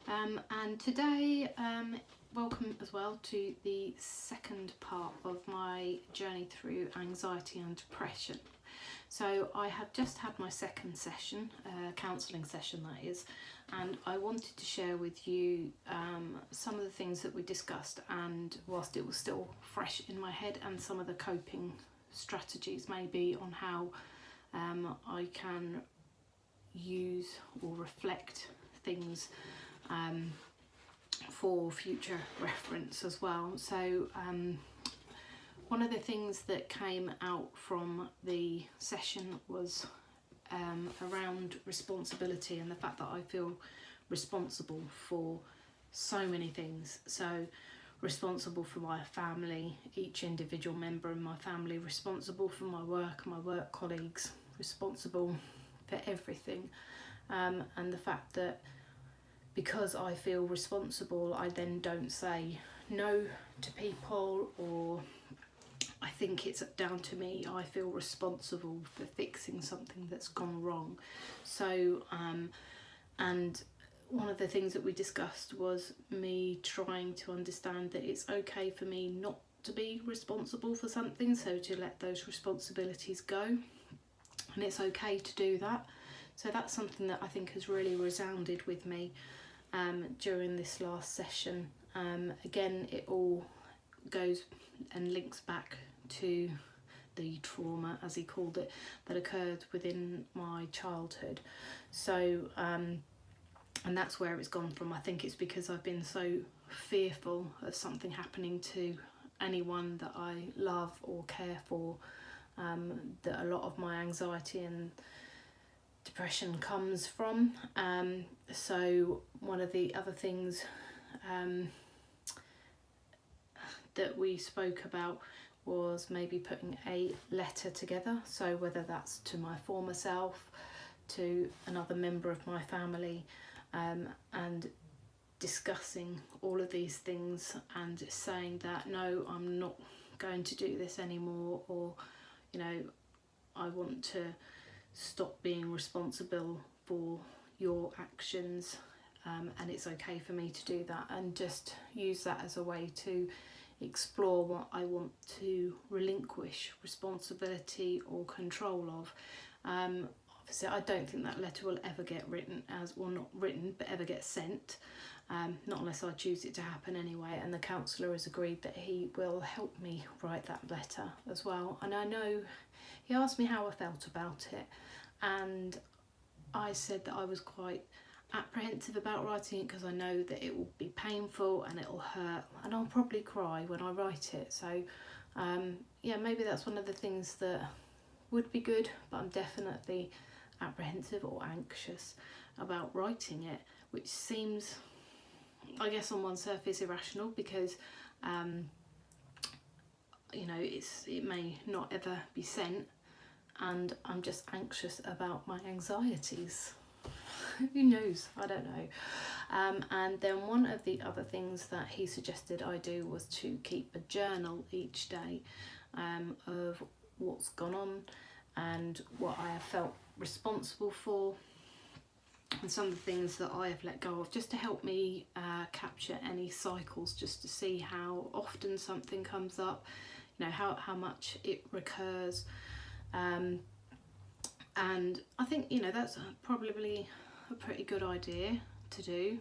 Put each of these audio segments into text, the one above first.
And today, welcome as well to the second part of my journey through anxiety and depression. So I have just had my second session, counselling session that is, and I wanted to share with you some of the things that we discussed, and whilst it was still fresh in my head, and some of the coping strategies maybe on how I can use or reflect things for future reference as well. So one of the things that came out from the session was around responsibility and the fact that I feel responsible for so many things. So responsible for my family, each individual member in my family, responsible for my work colleagues, responsible for everything. And the fact that because I feel responsible, I then don't say no to people, or I think it's down to me. I feel responsible for fixing something that's gone wrong. So, and one of the things that we discussed was me trying to understand that it's okay for me not to be responsible for something, so to let those responsibilities go, and it's okay to do that. So that's something that I think has really resounded with me during this last session. Again, it all goes and links back to the trauma, as he called it, that occurred within my childhood. So and that's where it's gone from. I think it's because I've been so fearful of something happening to anyone that I love or care for, that a lot of my anxiety and depression comes from. So one of the other things that we spoke about was maybe putting a letter together, so whether that's to my former self, to another member of my family, and discussing all of these things and saying that no, I'm not going to do this anymore, or I want to stop being responsible for your actions, and it's okay for me to do that, and just use that as a way to explore what I want to relinquish responsibility or control of. Obviously I don't think that letter will ever get written, not written, but ever get sent, not unless I choose it to happen anyway, and the counsellor has agreed that he will help me write that letter as well. And I know he asked me how I felt about it, and I said that I was quite apprehensive about writing it because I know that it will be painful and it'll hurt, and I'll probably cry when I write it. So yeah, maybe that's one of the things that would be good, but I'm definitely apprehensive or anxious about writing it, which seems, I guess, on one surface irrational, because it may not ever be sent, and I'm just anxious about my anxieties. Who knows? I don't know. And then one of the other things that he suggested I do was to keep a journal each day of what's gone on and what I have felt responsible for, and some of the things that I have let go of, just to help me capture any cycles, just to see how often something comes up, how much it recurs. And I think that's probably a pretty good idea to do,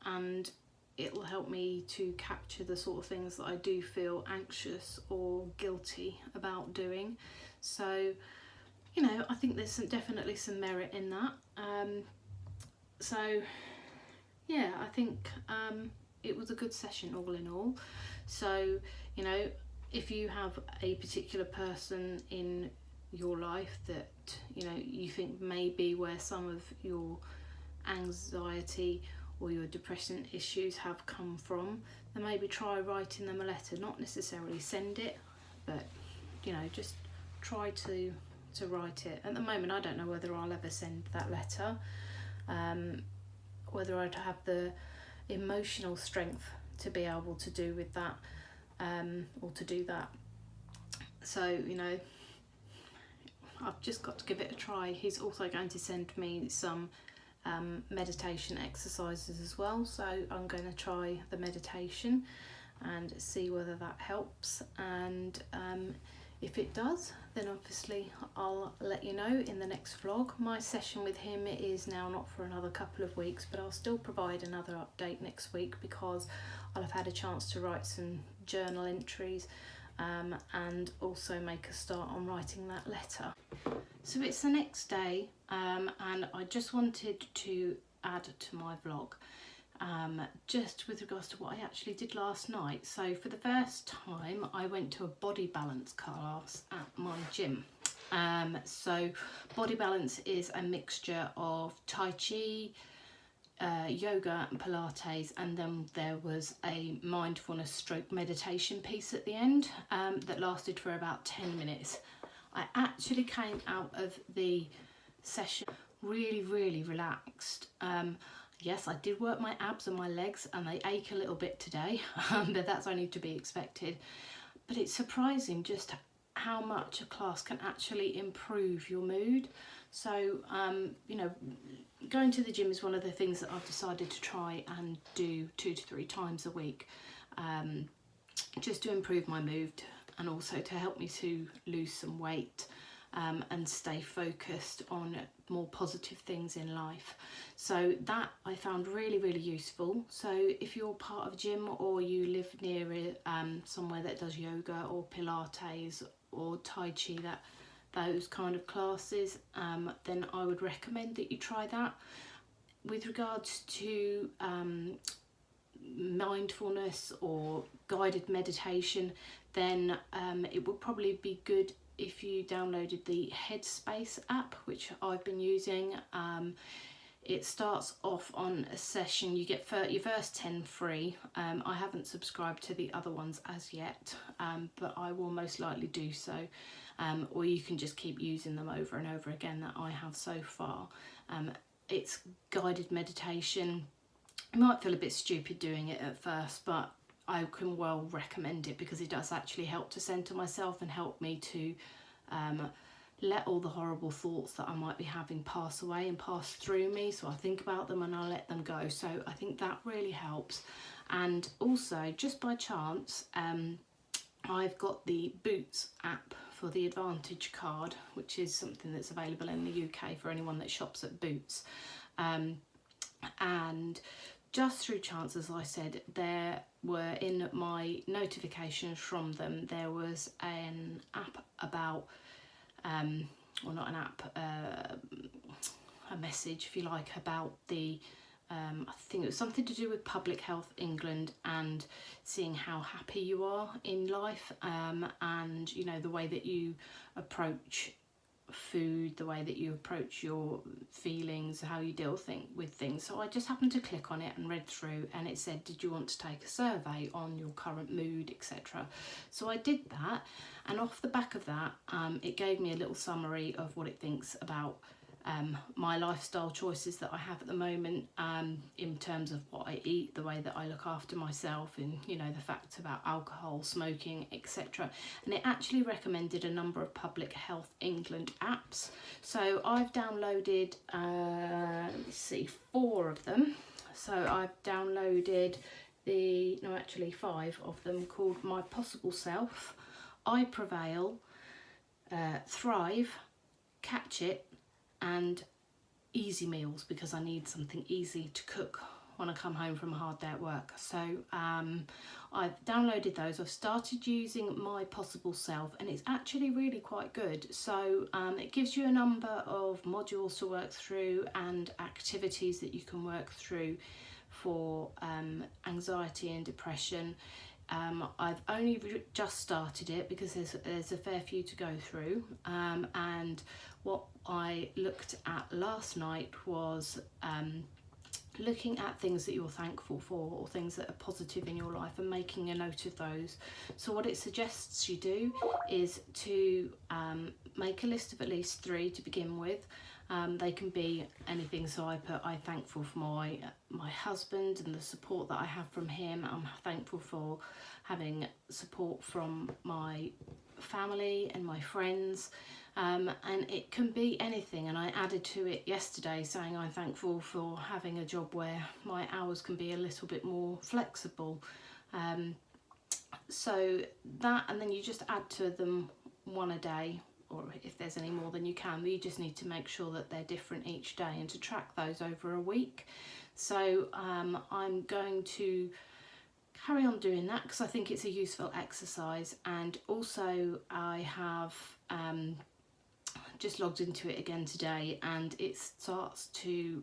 and it will help me to capture the sort of things that I do feel anxious or guilty about doing. So I think there's definitely some merit in that. So yeah, I think it was a good session all in all. So if you have a particular person in your life that you think may be where some of your anxiety or your depression issues have come from, then maybe try writing them a letter. Not necessarily send it, but just try to write it. At the moment I don't know whether I'll ever send that letter, whether I'd have the emotional strength to be able to do with that, or to do that. So I've just got to give it a try. He's also going to send me some meditation exercises as well, so I'm going to try the meditation and see whether that helps, and if it does, then obviously I'll let you know in the next vlog. My session with him is now not for another couple of weeks, but I'll still provide another update next week because I'll have had a chance to write some journal entries and also make a start on writing that letter. So it's the next day, and I just wanted to add to my vlog just with regards to what I actually did last night. So for the first time I went to a body balance class at my gym. So body balance is a mixture of Tai Chi, yoga and Pilates, and then there was a mindfulness stroke meditation piece at the end that lasted for about 10 minutes. I actually came out of the session really relaxed. Yes, I did work my abs and my legs and they ache a little bit today, but that's only to be expected. But it's surprising just how much a class can actually improve your mood. So, you know, going to the gym is one of the things that I've decided to try and do 2 to 3 times a week, just to improve my mood and also to help me to lose some weight and stay focused on more positive things in life. So that I found really useful. So if you're part of a gym or you live near somewhere that does yoga or Pilates or Tai Chi, those kind of classes, then I would recommend that you try that. With regards to mindfulness or guided meditation, then it would probably be good if you downloaded the Headspace app, which I've been using. It starts off on a session, you get your first 10 free. I haven't subscribed to the other ones as yet, but I will most likely do so. Or you can just keep using them over and over again, that I have so far. It's guided meditation. You might feel a bit stupid doing it at first, but I can well recommend it because it does actually help to centre myself and help me to let all the horrible thoughts that I might be having pass away and pass through me. So I think about them and I let them go. So I think that really helps. And also, just by chance, I've got the Boots app for the Advantage card, which is something that's available in the UK for anyone that shops at Boots. And just through chance, as I said, there were in my notifications from them, there was an app about, well, not an app, a message, if you like, about the, I think it was something to do with Public Health England and seeing how happy you are in life, and, you know, the way that you approach food, the way that you approach your feelings, how you deal with things. So I just happened to click on it and read through, and it said, did you want to take a survey on your current mood, etc. So I did that, and off the back of that, it gave me a little summary of what it thinks about my lifestyle choices that I have at the moment, in terms of what I eat, the way that I look after myself, and, you know, the facts about alcohol, smoking, etc. And it actually recommended a number of Public Health England apps. So I've downloaded, let me see, 4 of them. So I've downloaded 5 of them, called My Possible Self, IPrevail, Thrive, Catch It, and Easy Meals, because I need something easy to cook when I come home from a hard day at work. So I've downloaded those. I've started using My Possible Self, and it's actually really quite good. So it gives you a number of modules to work through and activities that you can work through for anxiety and depression. I've only just started it because there's a fair few to go through, and what I looked at last night was looking at things that you're thankful for, or things that are positive in your life, and making a note of those. So what it suggests you do is to make a list of at least 3 to begin with. They can be anything. So I put, I'm thankful for my husband and the support that I have from him. I'm thankful for having support from my family and my friends, and it can be anything. And I added to it yesterday saying I'm thankful for having a job where my hours can be a little bit more flexible. So that, and then you just add to them one a day, or if there's any more than you can, but you just need to make sure that they're different each day and to track those over a week. So I'm going to carry on doing that because I think it's a useful exercise. And also I have just logged into it again today, and it starts to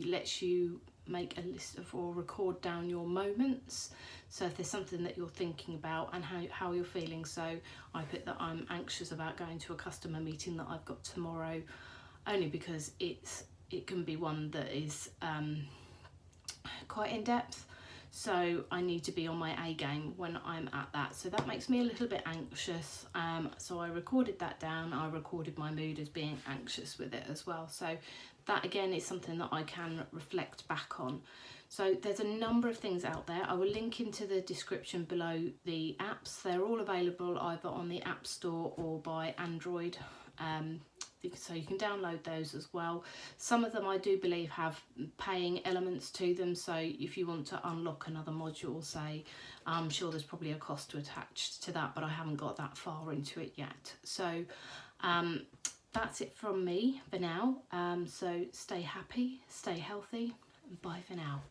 lets you make a list of or record down your moments. So if there's something that you're thinking about and how you're feeling, so I put that I'm anxious about going to a customer meeting that I've got tomorrow, only because it can be one that is quite in depth, so I need to be on my A game when I'm at that. So that makes me a little bit anxious. So I recorded that down. I recorded my mood as being anxious with it as well. So that again is something that I can reflect back on. So there's a number of things out there. I will link into the description below the apps. They're all available either on the App Store or by Android. So you can download those as well. Some of them I do believe have paying elements to them, so if you want to unlock another module, say, I'm sure there's probably a cost to attach to that, but I haven't got that far into it yet. So that's it from me for now. So stay happy, stay healthy, and bye for now.